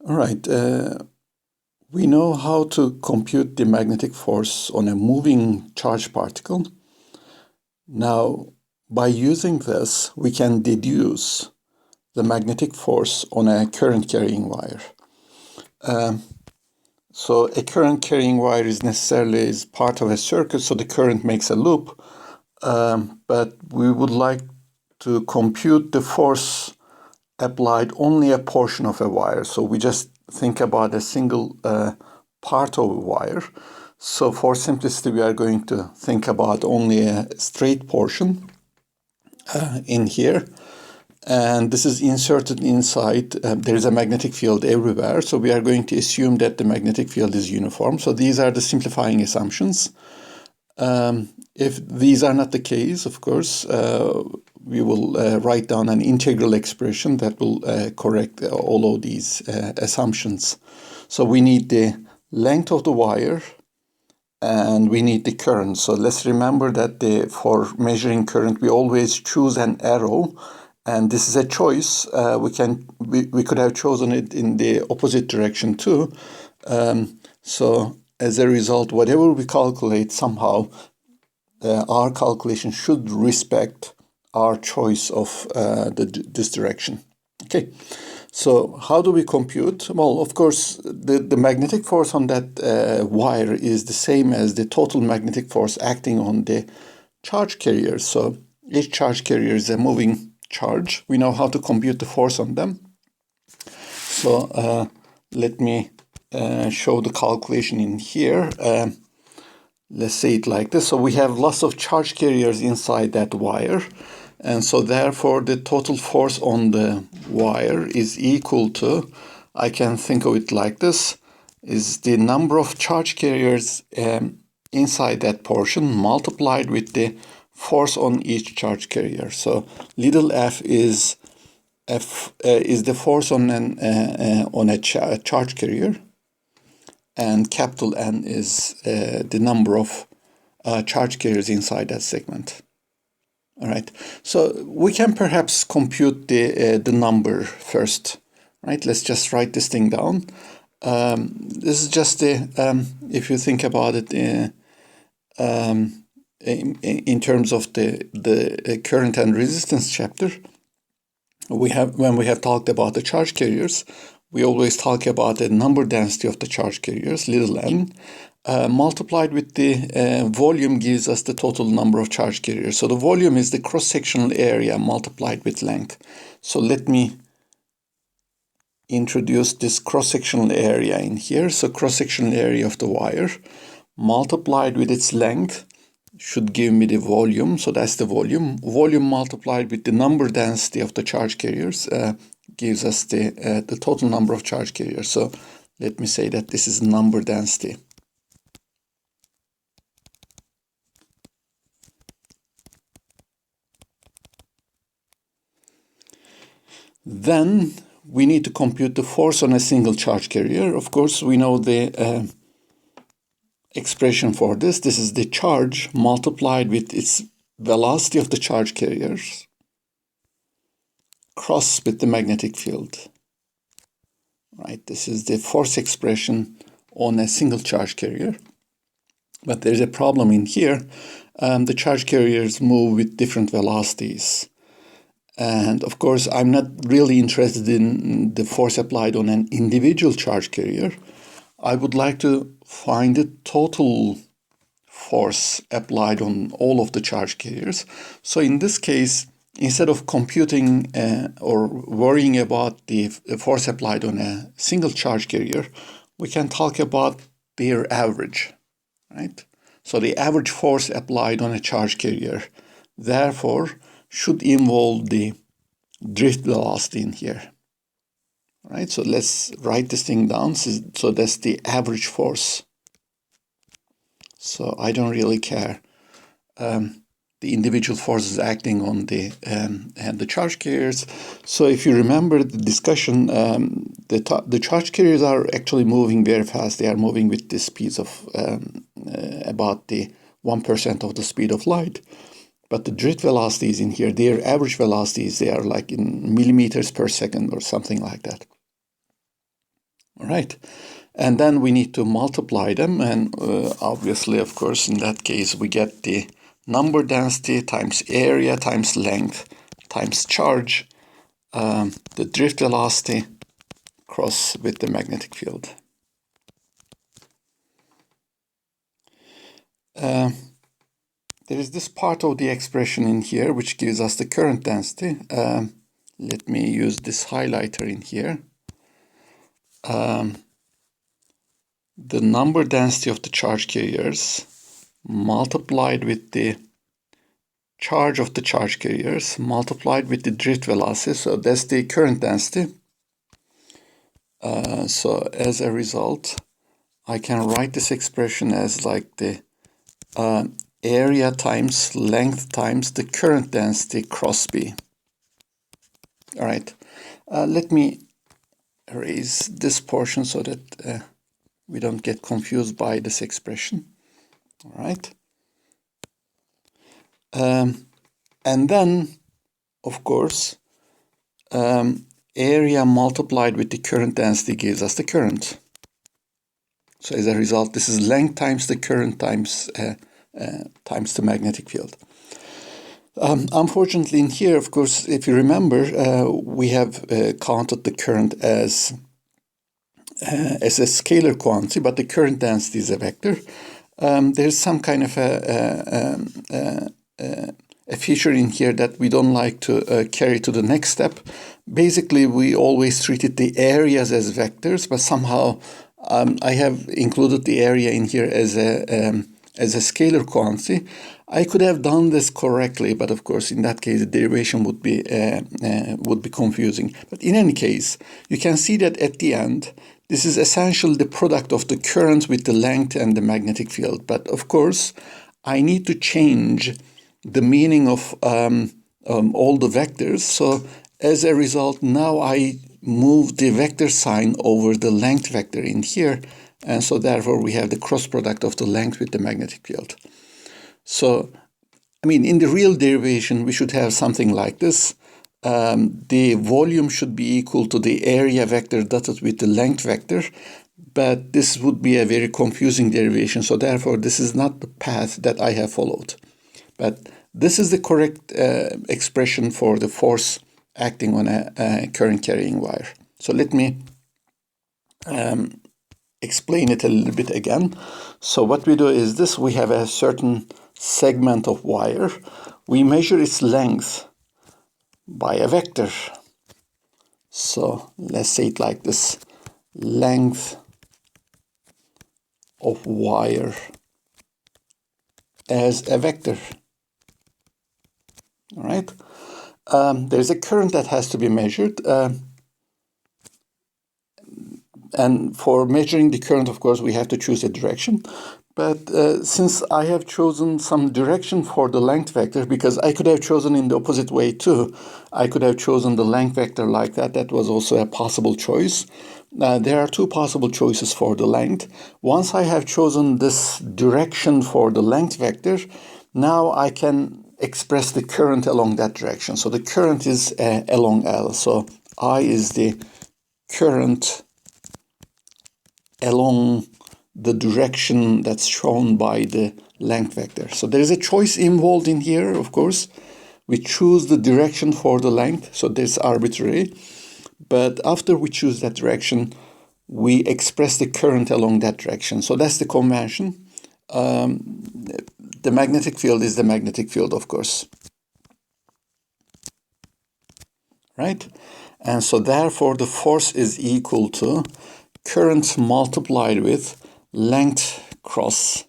All right. We know how to compute the magnetic force on a moving charged particle. Now, by using this, we can deduce the magnetic force on a current carrying wire. So a current carrying wire is necessarily part of a circuit, so the current makes a loop. But we would like to compute the force applied only a portion of a wire. So we just think about a single part of a wire. So for simplicity, we are going to think about only a straight portion in here. And this is inserted inside. There is a magnetic field everywhere. So we are going to assume that the magnetic field is uniform. So these are the simplifying assumptions. If these are not the case, of course, we will write down an integral expression that will correct all of these assumptions. So we need the length of the wire and we need the current. So let's remember that for measuring current, we always choose an arrow. And this is a choice. We could have chosen it in the opposite direction too. So as a result, whatever we calculate, somehow our calculation should respect our choice of this direction. Okay, so how do we compute? Well, of course, the magnetic force on that wire is the same as the total magnetic force acting on the charge carrier. So each charge carrier is a moving charge. We know how to compute the force on them. So let me show the calculation in here. Let's say it like this. So we have lots of charge carriers inside that wire. And so therefore the total force on the wire is equal to, I can think of it like this, is the number of charge carriers inside that portion multiplied with the force on each charge carrier. So little f is the force on a charge carrier, and capital N is the number of charge carriers inside that segment. All right. So we can perhaps compute the number first. Right. Let's just write this thing down. This is just if you think about it in terms of the current and resistance chapter, when we have talked about the charge carriers, we always talk about the number density of the charge carriers, little n, multiplied with the volume gives us the total number of charge carriers. So the volume is the cross-sectional area multiplied with length. So let me introduce this cross-sectional area in here. So cross-sectional area of the wire multiplied with its length should give me the volume. So that's the volume. Volume multiplied with the number density of the charge carriers gives us the total number of charge carriers. So let me say that this is number density. Then we need to compute the force on a single charge carrier. Of course, we know the expression for this. This is the charge multiplied with its velocity of the charge carriers cross with the magnetic field. Right, this is the force expression on a single charge carrier. But there's a problem in here. The charge carriers move with different velocities. And of course, I'm not really interested in the force applied on an individual charge carrier. I would like to find the total force applied on all of the charge carriers. So in this case, instead of computing or worrying about the force applied on a single charge carrier, we can talk about their average, right? So the average force applied on a charge carrier, therefore, should involve the drift velocity in here. Right, so let's write this thing down. So that's the average force. So I don't really care. The individual forces acting on the charge carriers. So if you remember the discussion, the charge carriers are actually moving very fast. They are moving with the speeds of about the 1% of the speed of light. But the drift velocities in here, their average velocities, they are like in millimeters per second or something like that. right? And then we need to multiply them, and obviously, of course, in that case, we get the number density times area times length times charge, the drift velocity cross with the magnetic field. There is this part of the expression in here which gives us the current density. Let me use this highlighter in here. The number density of the charge carriers multiplied with the charge of the charge carriers multiplied with the drift velocity. So that's the current density. So as a result, I can write this expression as like the area times length times the current density cross B. All right, let me erase this portion so that we don't get confused by this expression. All right. And then, of course, area multiplied with the current density gives us the current. So as a result, this is length times the current times the magnetic field. Unfortunately, in here, of course, if you remember, we have counted the current as a scalar quantity, but the current density is a vector. There's some kind of a feature in here that we don't like to carry to the next step. Basically, we always treated the areas as vectors, but somehow I have included the area in here as a scalar quantity. I could have done this correctly, but of course, in that case, the derivation would be confusing. But in any case, you can see that at the end, this is essentially the product of the current with the length and the magnetic field. But of course, I need to change the meaning of all the vectors. So as a result, now I move the vector sign over the length vector in here. And so therefore, we have the cross product of the length with the magnetic field. So, I mean, in the real derivation, we should have something like this. The volume should be equal to the area vector dotted with the length vector, but this would be a very confusing derivation. So therefore, this is not the path that I have followed. But this is the correct expression for the force acting on a current carrying wire. So let me explain it a little bit again. So what we do is this: we have a certain segment of wire. We measure its length by a vector. So let's say it like this: length of wire as a vector. All right. There's a current that has to be measured. And for measuring the current, of course, we have to choose a direction. But since I have chosen some direction for the length vector, because I could have chosen in the opposite way too, I could have chosen the length vector like that. That was also a possible choice. There are two possible choices for the length. Once I have chosen this direction for the length vector, now I can express the current along that direction. So the current is along L. So I is the current along the direction that's shown by the length vector. So there is a choice involved in here, of course. We choose the direction for the length, so this is arbitrary. But after we choose that direction, we express the current along that direction. So that's the convention. The magnetic field is the magnetic field, of course. Right? And so therefore, the force is equal to current multiplied with length cross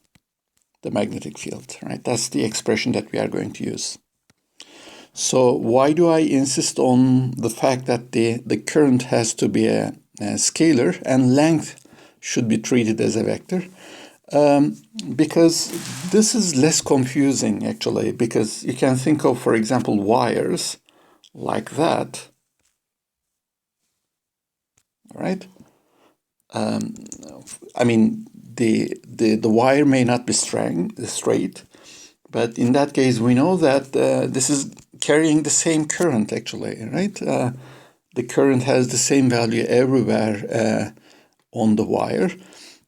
the magnetic field, right? That's the expression that we are going to use. So why do I insist on the fact that the current has to be a scalar and length should be treated as a vector? Because this is less confusing, actually, because you can think of, for example, wires like that, right? I mean, the wire may not be straight, but in that case, we know that this is carrying the same current, actually, right? The current has the same value everywhere on the wire.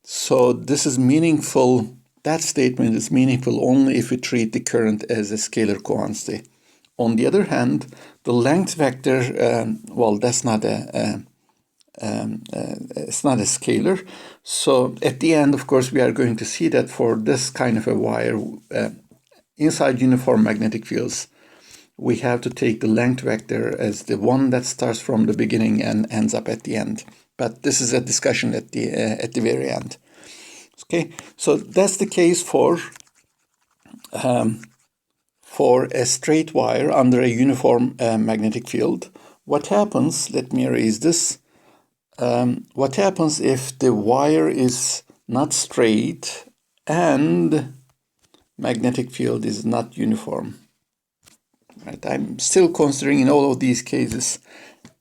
So this is meaningful. That statement is meaningful only if we treat the current as a scalar quantity. On the other hand, the length vector, well, that's not it's not a scalar. So at the end, of course, we are going to see that for this kind of a wire, inside uniform magnetic fields, we have to take the length vector as the one that starts from the beginning and ends up at the end. But this is a discussion at the very end. Okay, so that's the case for a straight wire under a uniform magnetic field. What happens? Let me erase this. What happens if the wire is not straight and magnetic field is not uniform? Right, I'm still considering in all of these cases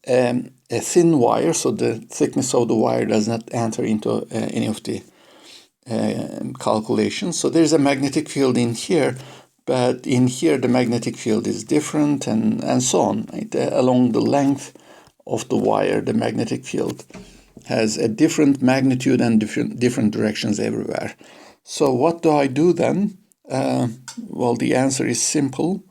a thin wire, so the thickness of the wire does not enter into any of the calculations. So there's a magnetic field in here, but in here the magnetic field is different, and so on. Right? Along the length of the wire, the magnetic field has a different magnitude and different directions everywhere. So what do I do then? Well, the answer is simple.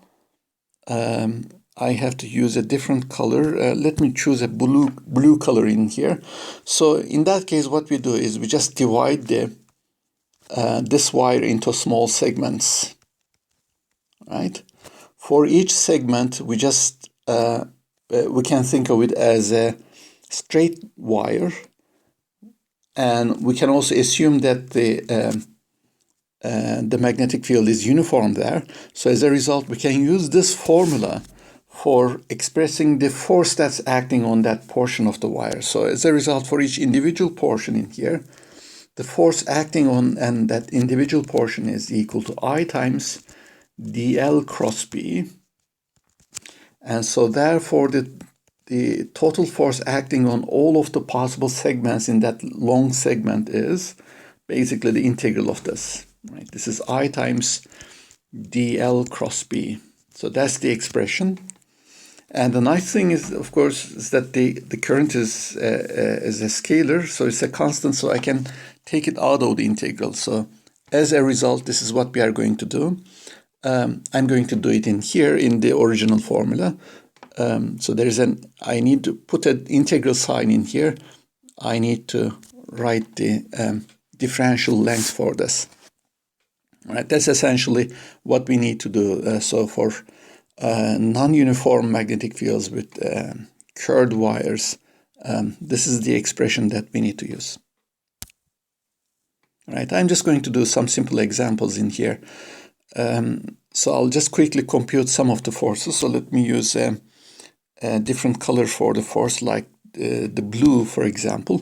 I have to use a different color. Let me choose a blue color in here. So in that case, what we do is we just divide this wire into small segments, right? For each segment, we just we can think of it as a straight wire, and we can also assume that the magnetic field is uniform there. So as a result, we can use this formula for expressing the force that's acting on that portion of the wire. So as a result, for each individual portion in here, the force acting on and that individual portion is equal to I times dl cross b. And so therefore the total force acting on all of the possible segments in that long segment is basically the integral of this. Right? This is I times dl cross b. So that's the expression. And the nice thing is, of course, is that the current is a scalar, so it's a constant, so I can take it out of the integral. So as a result, this is what we are going to do. I'm going to do it in here in the original formula. So I need to put an integral sign in here. I need to write the differential length for this. All right, that's essentially what we need to do. So for non-uniform magnetic fields with curved wires, this is the expression that we need to use. All right, I'm just going to do some simple examples in here. So I'll just quickly compute some of the forces. So let me use a different color for the force, like the blue, for example.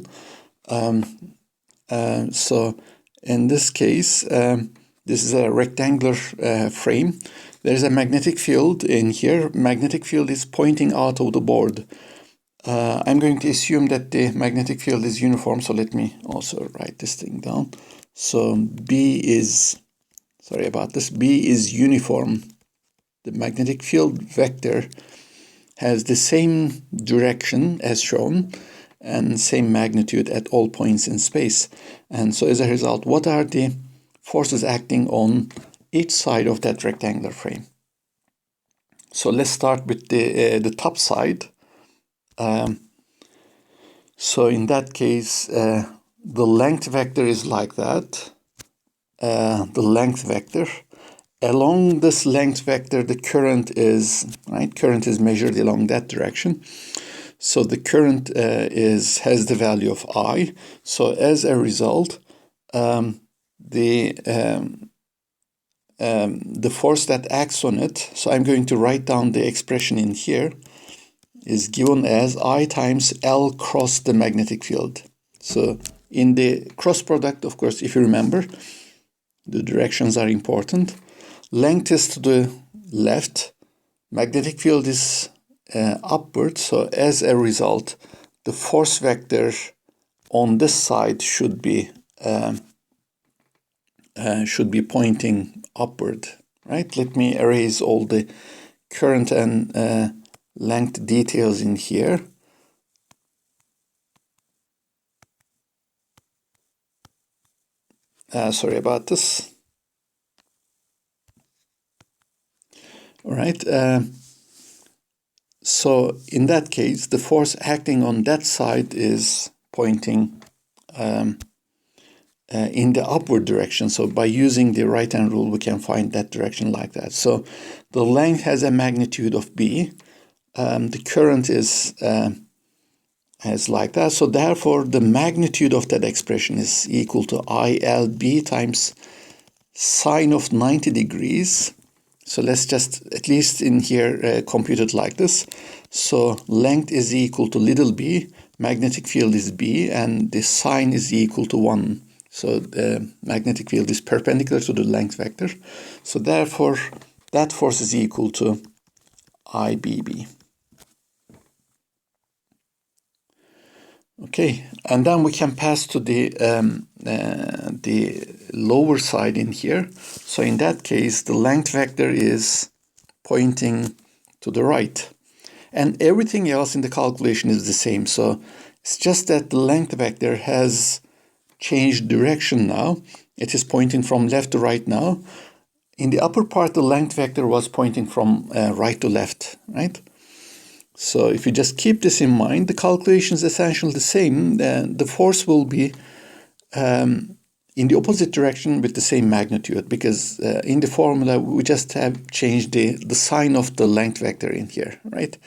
So in this case, this is a rectangular frame. There's a magnetic field in here. Magnetic field is pointing out of the board. I'm going to assume that the magnetic field is uniform. So let me also write this thing down. So B is uniform. The magnetic field vector has the same direction as shown and same magnitude at all points in space. And so as a result, what are the forces acting on each side of that rectangular frame? So let's start with the top side. So in that case, the length vector is like that. The length vector. Along this length vector, the current is, right? Current is measured along that direction. So the current has the value of I. So as a result, the force that acts on it, so I'm going to write down the expression in here, is given as I times L cross the magnetic field. So in the cross product, of course, if you remember, the directions are important. Length is to the left, magnetic field is upward, so as a result, the force vector on this side should be pointing upward, right? Let me erase all the current and length details in here. Sorry about this. All right. So in that case, the force acting on that side is pointing in the upward direction. So by using the right-hand rule, we can find that direction like that. So the length has a magnitude of B. The current is as like that. So therefore, the magnitude of that expression is equal to ILB times sine of 90 degrees. So let's just, at least in here, compute it like this. So length is equal to little b, magnetic field is B, and the sine is equal to 1. So the magnetic field is perpendicular to the length vector. So therefore, that force is equal to IBB. Okay, and then we can pass to the lower side in here. So in that case, the length vector is pointing to the right. And everything else in the calculation is the same. So it's just that the length vector has changed direction now. It is pointing from left to right now. In the upper part, the length vector was pointing from right to left, right? So if you just keep this in mind, the calculation is essentially the same. The force will be in the opposite direction with the same magnitude, because in the formula, we just have changed the sign of the length vector in here, right?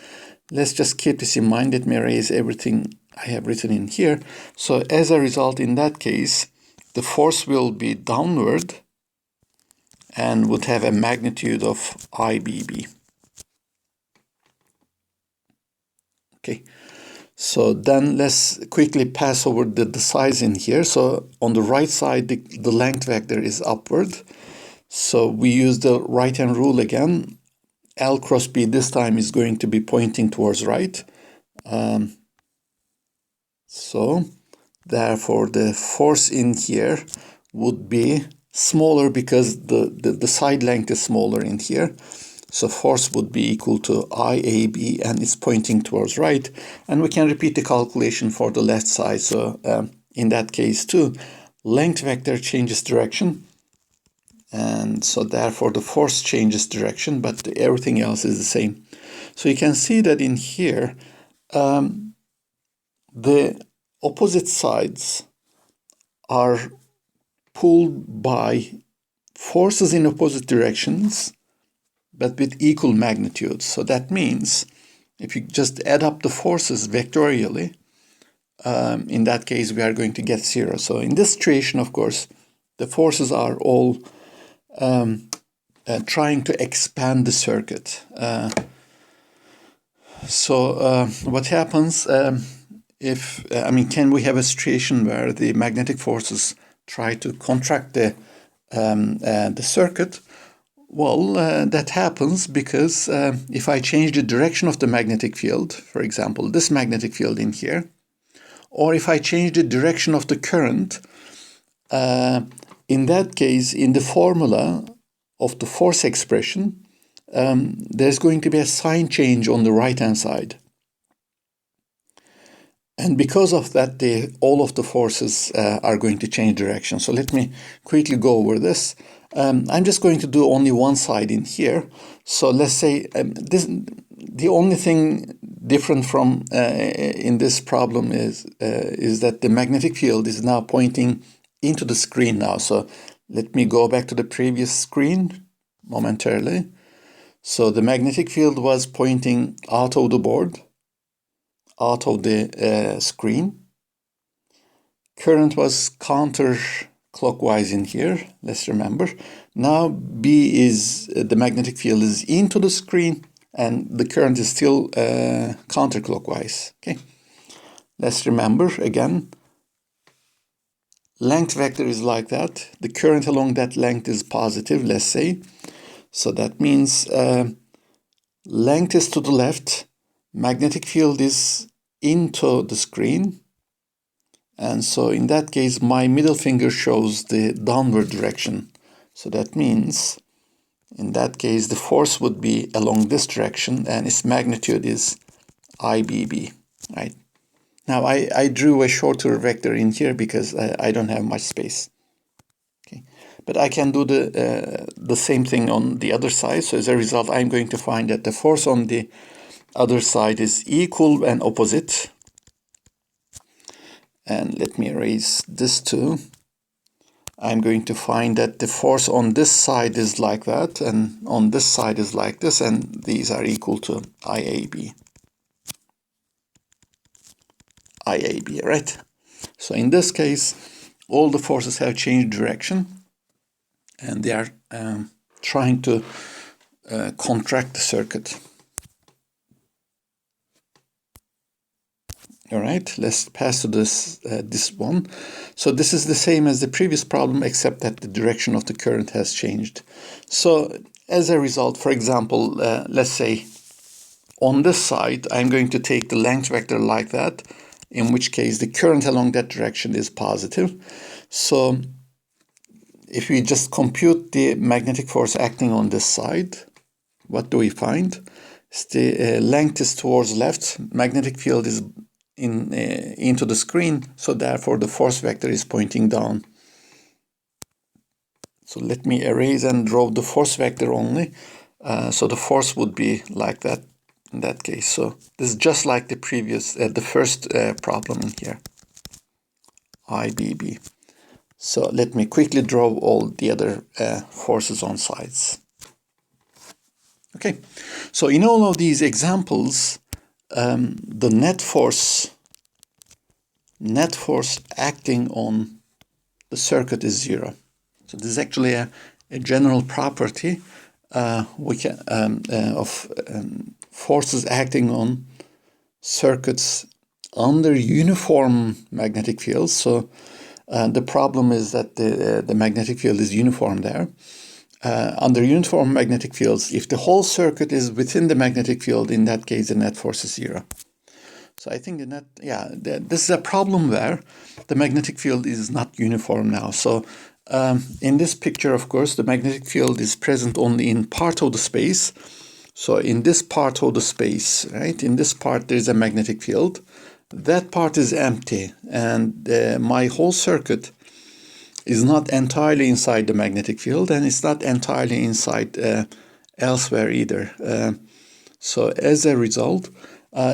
Let's just keep this in mind. Let me erase everything I have written in here. So as a result, in that case, the force will be downward and would have a magnitude of IBB. Okay, so then let's quickly pass over the size in here. So on the right side, the length vector is upward. So we use the right-hand rule again. L cross B this time is going to be pointing towards right. So therefore, the force in here would be smaller because the side length is smaller in here. So force would be equal to IAB, and it's pointing towards right. And we can repeat the calculation for the left side. So in that case too, length vector changes direction. And so therefore the force changes direction, but everything else is the same. So you can see that in here, the opposite sides are pulled by forces in opposite directions, but with equal magnitudes. So that means if you just add up the forces vectorially, in that case, we are going to get 0. So in this situation, of course, the forces are all trying to expand the circuit. So what happens if, can we have a situation where the magnetic forces try to contract the circuit? Well, that happens because if I change the direction of the magnetic field, for example, this magnetic field in here, or if I change the direction of the current, in that case, in the formula of the force expression, there's going to be a sign change on the right-hand side. And because of that, all of the forces are going to change direction. So let me quickly go over this. I'm just going to do only one side in here. So let's say the only thing different from in this problem is that the magnetic field is now pointing into the screen now. So let me go back to the previous screen momentarily. So the magnetic field was pointing out of the board, out of the screen. Current was counterclockwise in here, let's remember. Now B is, the magnetic field is into the screen, and the current is still counterclockwise. Okay, let's remember again. Length vector is like that. The current along that length is positive, let's say. So that means length is to the left, magnetic field is into the screen. And so in that case, my middle finger shows the downward direction. So that means, in that case, the force would be along this direction, and its magnitude is IBB, right? Now, I drew a shorter vector in here because I don't have much space. But I can do the same thing on the other side. So as a result, I'm going to find that the force on the other side is equal and opposite. And let me erase this too. I'm going to find that the force on this side is like that, and on this side is like this, and these are equal to IAB. IAB, right? So in this case, all the forces have changed direction, and they are trying to contract the circuit. All right, let's pass to this one. So this is the same as the previous problem, except that the direction of the current has changed. So as a result, for example, let's say on this side, I'm going to take the length vector like that, in which case the current along that direction is positive. So if we just compute the magnetic force acting on this side, what do we find? The length is towards left, magnetic field is into the screen, so therefore the force vector is pointing down. So let me erase and draw the force vector only. So the force would be like that in that case. So this is just like the previous, the first problem in here, IBB. So let me quickly draw all the other forces on sides. Okay, so in all of these examples, the net force acting on the circuit is zero. So this is actually a general property of forces acting on circuits under uniform magnetic fields. So the problem is that the magnetic field is uniform there. Under uniform magnetic fields, if the whole circuit is within the magnetic field, in that case, the net force is zero. So I think this is a problem where the magnetic field is not uniform now. So in this picture, of course, the magnetic field is present only in part of the space. So in this part of the space, right, in this part, there is a magnetic field. That part is empty, and my whole circuit is not entirely inside the magnetic field, and it's not entirely inside elsewhere either. So as a result,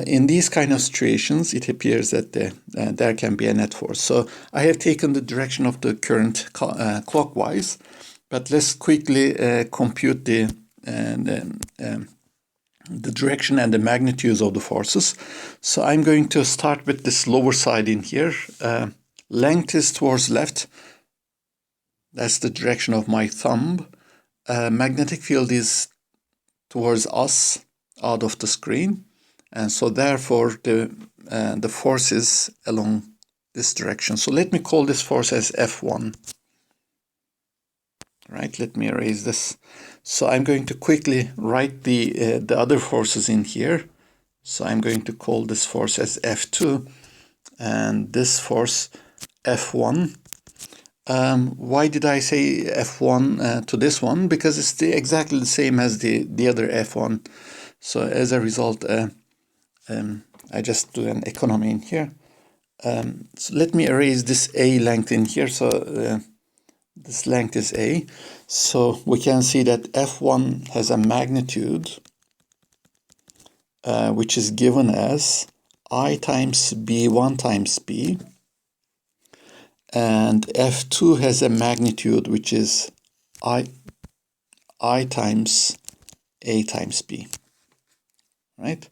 in these kind of situations, it appears that there can be a net force. So I have taken the direction of the current clockwise, but let's quickly compute the direction and the magnitudes of the forces. So I'm going to start with this lower side in here. Length is towards left. That's the direction of my thumb. Magnetic field is towards us, out of the screen. And so therefore the force is along this direction. So let me call this force as F1. Right, let me erase this. So I'm going to quickly write the other forces in here. So I'm going to call this force as F2 and this force F1. Why did I say F1 to this one? Because it's exactly the same as the other F1. So as a result, I just do an economy in here. So let me erase this A length in here. So this length is A. So we can see that F1 has a magnitude which is given as I times B1 times B. And F2 has a magnitude which is I times A times B. Right?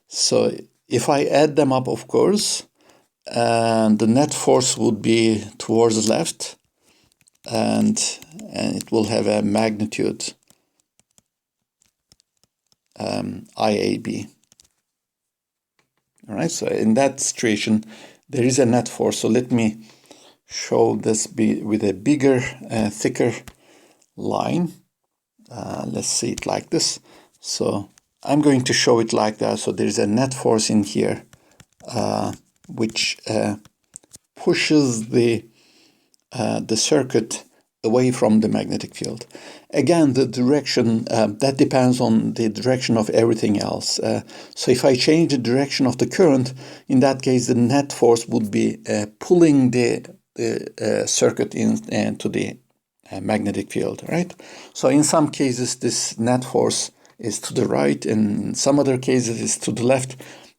So if I add them up, of course, the net force would be towards the left, and it will have a magnitude IAB. All right, so in that situation, there is a net force. So let me show this with a bigger, thicker line. Let's see it like this. So I'm going to show it like that. So there is a net force in here, which pushes the circuit away from the magnetic field. Again, the direction, that depends on the direction of everything else. So if I change the direction of the current, in that case, the net force would be pulling the circuit into the magnetic field, right? So in some cases, this net force is to the right, and in some other cases, it's to the left.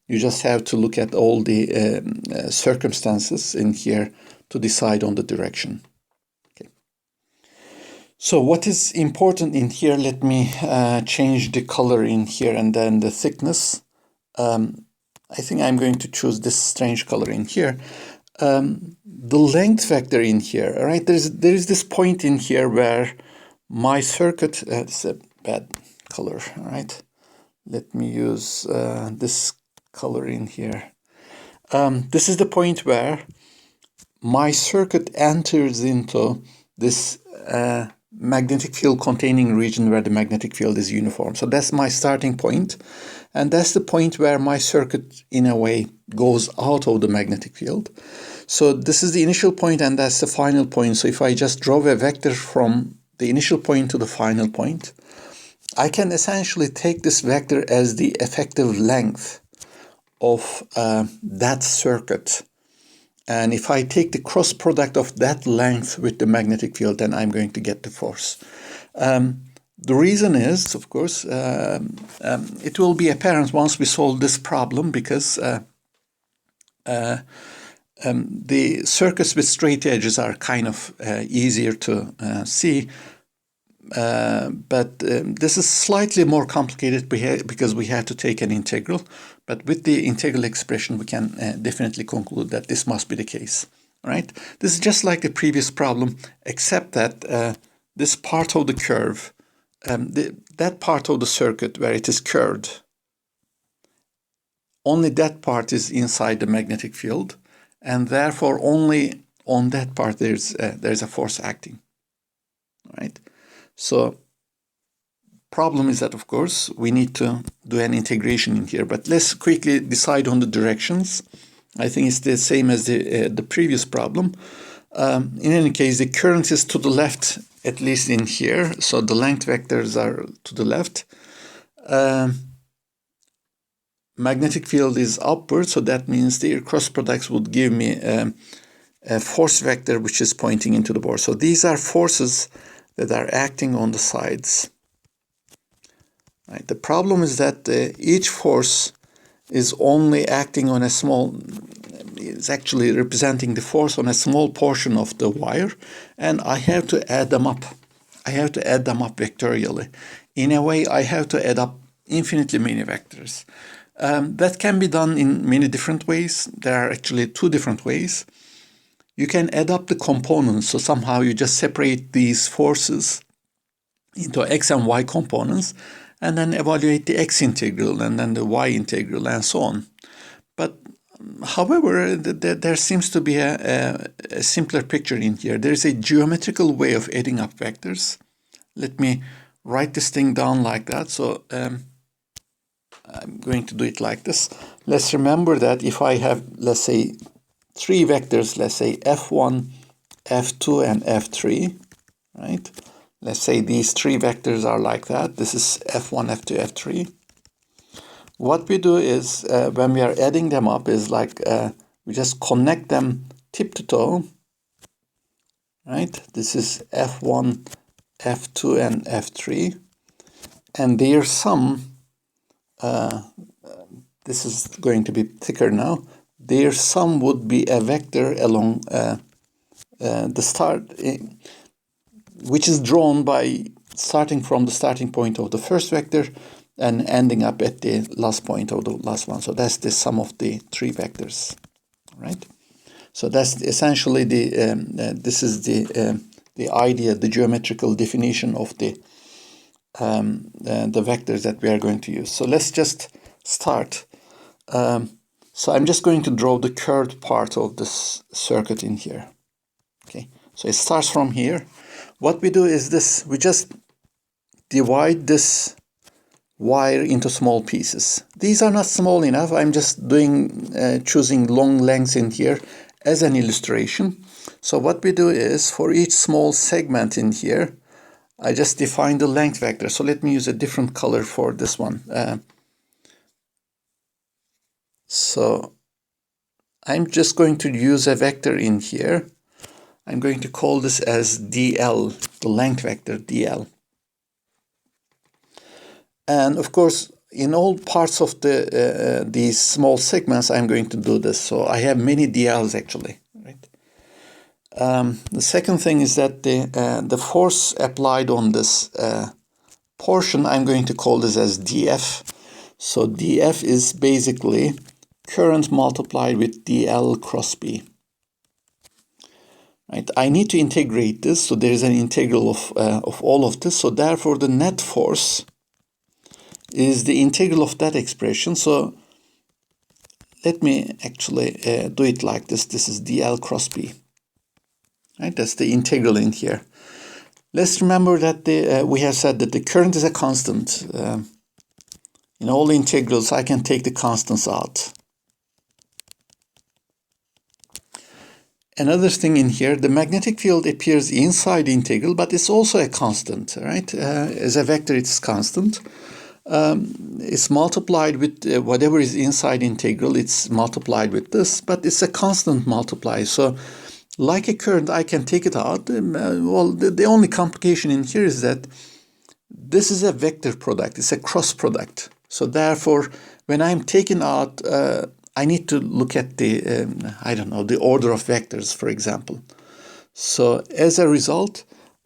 You just have to look at all the circumstances in here to decide on the direction. Okay. So what is important in here, let me change the color in here and then the thickness. I think I'm going to choose this strange color in here. The length vector in here, all right? There is this point in here where my circuit, it's a bad color, all right? Let me use this color in here. This is the point where my circuit enters into this magnetic field containing region where the magnetic field is uniform. So that's my starting point. And that's the point where my circuit, in a way, goes out of the magnetic field. So this is the initial point and that's the final point. So if I just draw a vector from the initial point to the final point, I can essentially take this vector as the effective length of that circuit. And if I take the cross product of that length with the magnetic field, then I'm going to get the force. The reason is, of course, it will be apparent once we solve this problem, because the circuits with straight edges are kind of easier to see. But this is slightly more complicated because we have to take an integral. But with the integral expression, we can definitely conclude that this must be the case. Right? This is just like the previous problem, except that this part of the curve, that part of the circuit where it is curved, only that part is inside the magnetic field, and therefore only on that part there's a force acting. Right? So problem is that, of course, we need to do an integration in here. But let's quickly decide on the directions. I think it's the same as the previous problem. In any case, the current is to the left, at least in here. So the length vectors are to the left. Magnetic field is upward, so that means the cross products would give me a force vector which is pointing into the bore. So these are forces that are acting on the sides. Right. The problem is that each force is only acting on a small, is actually representing the force on a small portion of the wire, and I have to add them up. I have to add them up vectorially. In a way, I have to add up infinitely many vectors. That can be done in many different ways. There are actually two different ways. You can add up the components, so somehow you just separate these forces into x and y components, and then evaluate the x integral and then the y integral and so on. But however, there seems to be a simpler picture in here. There is a geometrical way of adding up vectors. Let me write this thing down like that. So I'm going to do it like this. Let's remember that if I have, let's say, three vectors, let's say f1, f2, and f3, right? Let's say these three vectors are like that. This is f1, f2, f3. What we do is, when we are adding them up, is like we just connect them tip to toe, right? This is f1, f2, and f3. And their sum, this is going to be thicker now, their sum would be a vector along the start, which is drawn by starting from the starting point of the first vector and ending up at the last point of the last one. So that's the sum of the three vectors, right? So that's essentially this is the idea, the geometrical definition of the vectors that we are going to use. So let's just start. So I'm just going to draw the curved part of this circuit in here. Okay, so it starts from here. What we do is this: we just divide this wire into small pieces. These are not small enough. I'm just choosing long lengths in here as an illustration. So what we do is, for each small segment in here, I just define the length vector. So let me use a different color for this one. So I'm just going to use a vector in here. I'm going to call this as dl, the length vector dl. And of course, in all parts of these small segments, I'm going to do this. So I have many dl's actually, right? The second thing is that the force applied on this portion, I'm going to call this as df. So df is basically current multiplied with dl cross b. Right? I need to integrate this, so there is an integral of all of this. So therefore, the net force is the integral of that expression. So let me actually do it like this. This is dl cross b. Right? That's the integral in here. Let's remember that we have said that the current is a constant. In all integrals, I can take the constants out. Another thing in here, the magnetic field appears inside the integral, but it's also a constant, right? As a vector, it's constant. It's multiplied with whatever is inside the integral, it's multiplied with this, but it's a constant multiply. So like a current, I can take it out. Well, the only complication in here is that this is a vector product. It's a cross product. So therefore, when I'm taking out, I need to look at the, I don't know, the order of vectors, for example. So as a result,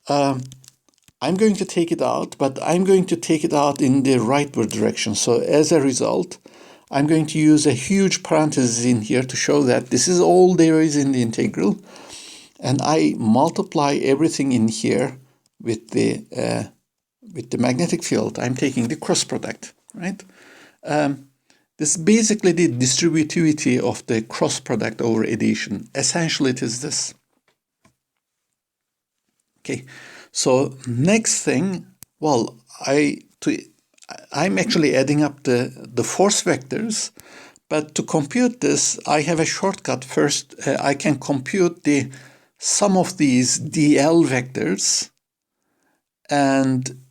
I'm going to take it out, but I'm going to take it out in the rightward direction. So as a result, I'm going to use a huge parenthesis in here to show that this is all there is in the integral. And I multiply everything in here with the magnetic field. I'm taking the cross product, right? This is basically the distributivity of the cross product over addition. Essentially, it is this. Okay, so next thing, well, I'm actually adding up the force vectors, but to compute this, I have a shortcut. First, I can compute the sum of these dl vectors and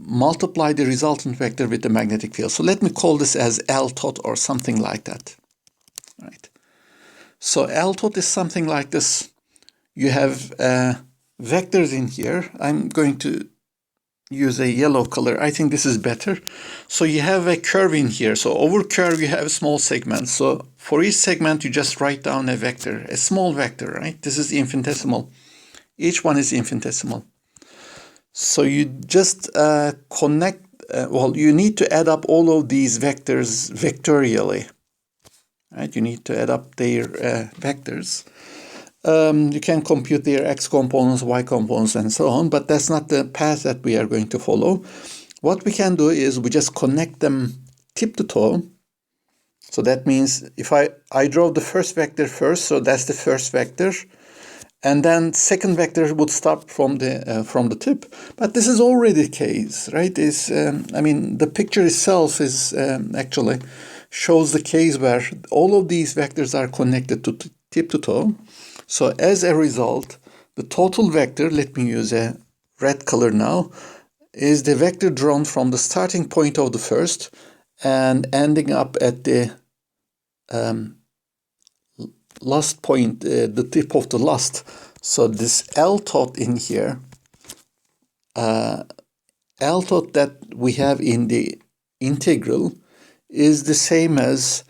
multiply the resultant vector with the magnetic field. So let me call this as L tot or something like that. Right. So L tot is something like this. You have vectors in here. I'm going to use a yellow color. I think this is better. So you have a curve in here. So over curve, you have small segments. So for each segment, you just write down a vector, a small vector, right? This is infinitesimal. Each one is infinitesimal. So you just connect, well, you need to add up all of these vectors vectorially, right? You need to add up their vectors. You can compute their x components, y components, and so on, but that's not the path that we are going to follow. What we can do is we just connect them tip to toe. So that means if I draw the first vector first, so that's the first vector. And then second vector would start from the tip, but this is already the case, right? I mean, the picture itself is actually shows the case where all of these vectors are connected to tip to toe. So as a result, the total vector, let me use a red color now, is the vector drawn from the starting point of the first and ending up at the last point, the tip of the last. So this L tot in here, L tot that we have in the integral is the same as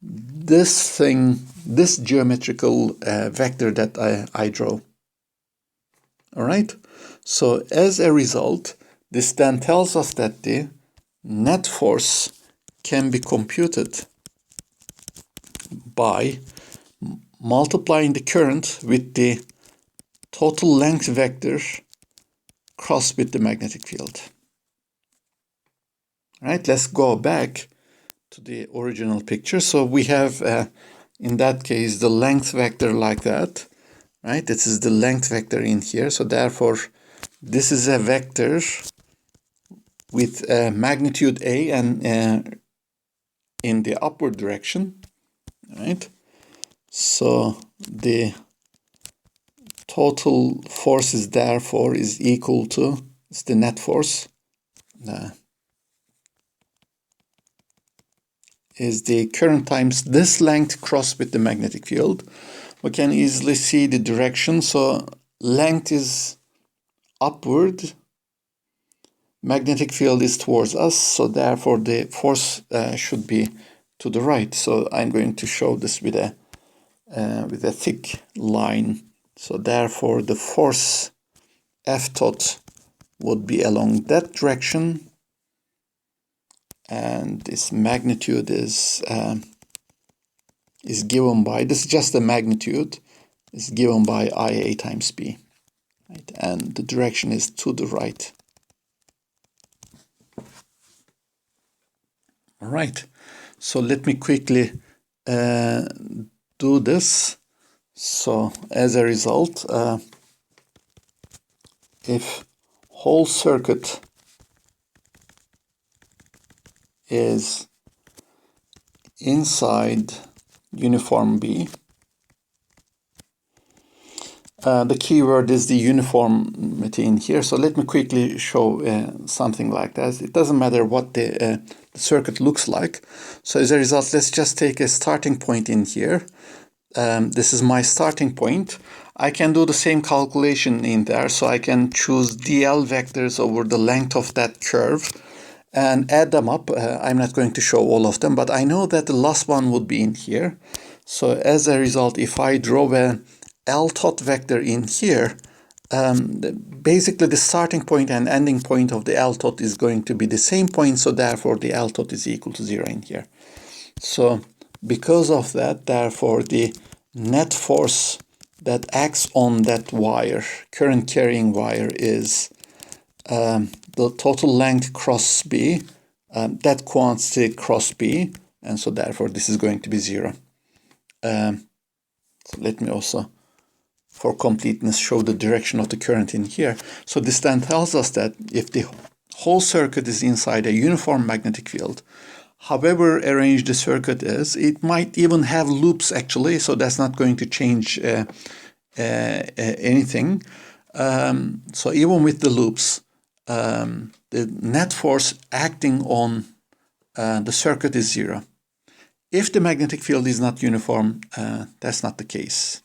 this thing, this geometrical vector that I draw. All right. So as a result, this then tells us that the net force can be computed by multiplying the current with the total length vector crossed with the magnetic field. All right, let's go back to the original picture. So we have, in that case, the length vector like that, right? This is the length vector in here. So therefore, this is a vector with magnitude A and in the upward direction, right? So the total force is therefore is equal to, it's the net force, is the current times this length crossed with the magnetic field. We can easily see the direction. So length is upward, magnetic field is towards us, so therefore the force should be to the right. So I'm going to show this with a thick line. So therefore the force F tot would be along that direction, and this magnitude is given by, this is just the magnitude, is given by IA times B, right? And the direction is to the right. All right, so let me quickly do this. So as a result, if whole circuit is inside uniform B, the keyword is the uniformity in here. So let me quickly show something like that. It doesn't matter what the circuit looks like. So as a result, let's just take a starting point in here. This is my starting point. I can do the same calculation in there. So I can choose dl vectors over the length of that curve and add them up. I'm not going to show all of them, but I know that the last one would be in here. So as a result, if I draw a L tot vector in here, basically the starting point and ending point of the L tot is going to be the same point, so therefore the L tot is equal to 0 in here. So because of that, therefore the net force that acts on that wire, current carrying wire, is the total length cross B, that quantity cross B, and so therefore this is going to be 0. So let me also, for completeness, show the direction of the current in here. So this then tells us that if the whole circuit is inside a uniform magnetic field, however arranged the circuit is, it might even have loops actually, so that's not going to change anything. So even with the loops, the net force acting on the circuit is 0. If the magnetic field is not uniform, that's not the case.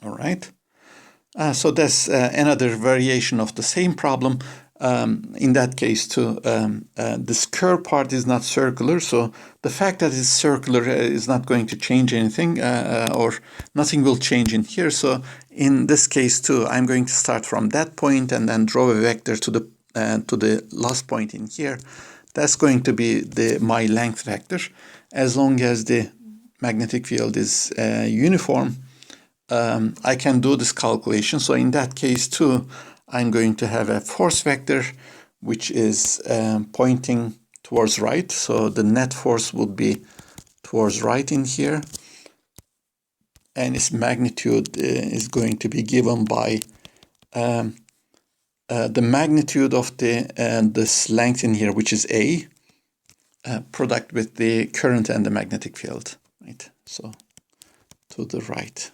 All right. So that's another variation of the same problem. In that case too, this curve part is not circular, so the fact that it's circular is not going to change anything, or nothing will change in here. So in this case too, I'm going to start from that point and then draw a vector to the last point in here. That's going to be my length vector. As long as the magnetic field is uniform, I can do this calculation. So in that case too, I'm going to have a force vector which is pointing towards right. So the net force would be towards right in here, and its magnitude is going to be given by the magnitude of this length in here, which is A, product with the current and the magnetic field, right? So to the right.